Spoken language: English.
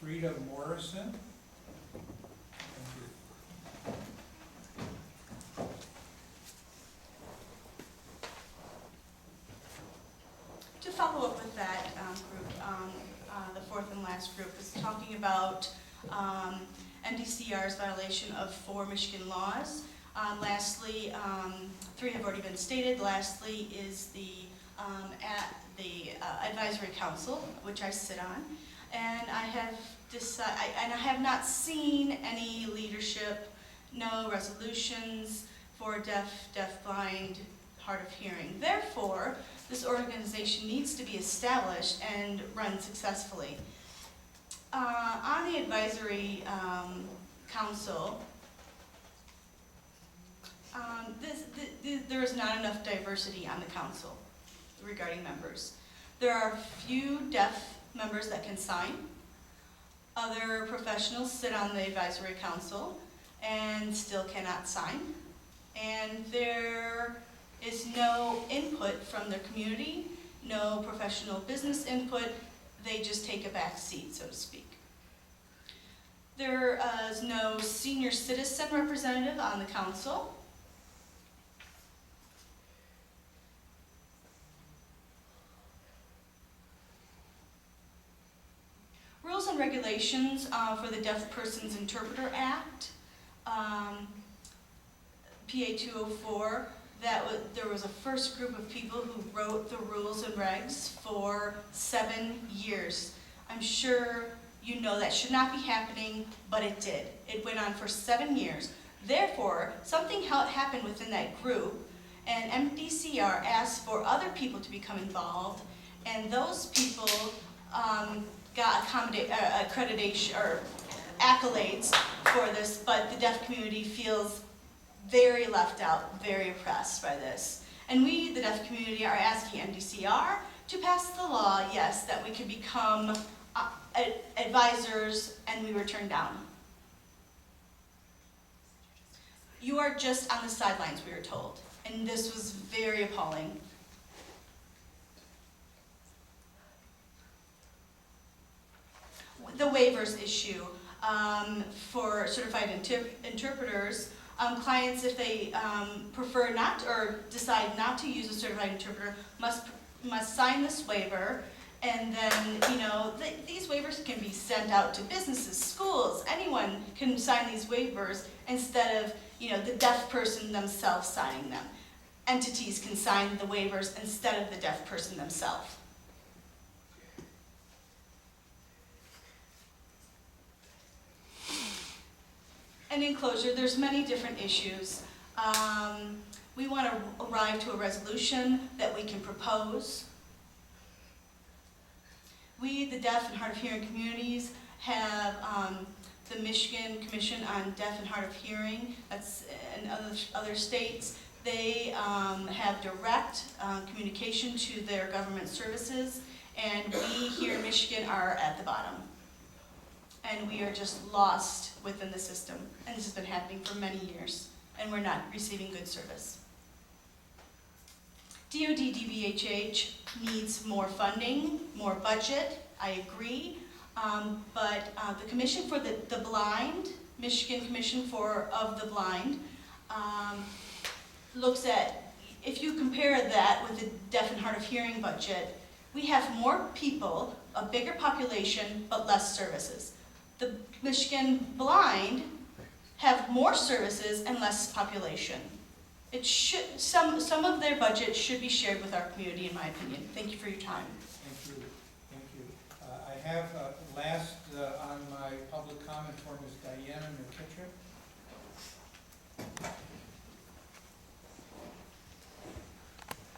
Fredia Morrison. Thank you. To follow up with that group, the fourth and last group is talking about MDCR's violation of 4 Michigan laws. Lastly, 3 have already been stated. Lastly is the advisory council, which I sit on, and I have not seen any leadership, no resolutions for deaf, blind, hard of hearing. Therefore, this organization needs to be established and run successfully. On the advisory council, there is not enough diversity on the council regarding members. There are few deaf members that can sign. Other professionals sit on the advisory council and still cannot sign. And there is no input from their community, no professional business input. They just take a back seat, so to speak. There is no senior citizen representative on the council. Rules and regulations for the Deaf Persons Interpreter Act, PA 204, there was a first group of people who wrote the rules and regs for 7 years. I'm sure you know that should not be happening, but it did. It went on for 7 years. Therefore, something happened within that group, and MDCR asked for other people to become involved, and those people got accreditation or accolades for this, but the deaf community feels very left out, very oppressed by this. And we, the deaf community, are asking MDCR to pass the law, yes, that we could become advisors, and we were turned down. You are just on the sidelines, we were told, and this was very appalling. The waivers issue for certified interpreters, clients, if they prefer not or decide not to use a certified interpreter, must sign this waiver, and then these waivers can be sent out to businesses, schools. Anyone can sign these waivers instead of the deaf person themselves signing them. Entities can sign the waivers instead of the deaf person themselves. And in closure, there's many different issues. We want to arrive to a resolution that we can propose. We, the deaf and hard of hearing communities, have the Michigan Commission on Deaf and Hard of Hearing. That's in other states. They have direct communication to their government services, and we here in Michigan are at the bottom. And we are just lost within the system. And this has been happening for many years, and we're not receiving good service. DOD DBHH needs more funding, more budget, I agree, but the Commission for the Blind, Michigan Commission of the Blind, looks at, if you compare that with the deaf and hard of hearing budget, we have more people, a bigger population, but less services. The Michigan Blind have more services and less population. It should, some of their budget should be shared with our community, in my opinion. Thank you for your time. Thank you. Thank you. I have last on my public comment form is Diana McKittrick.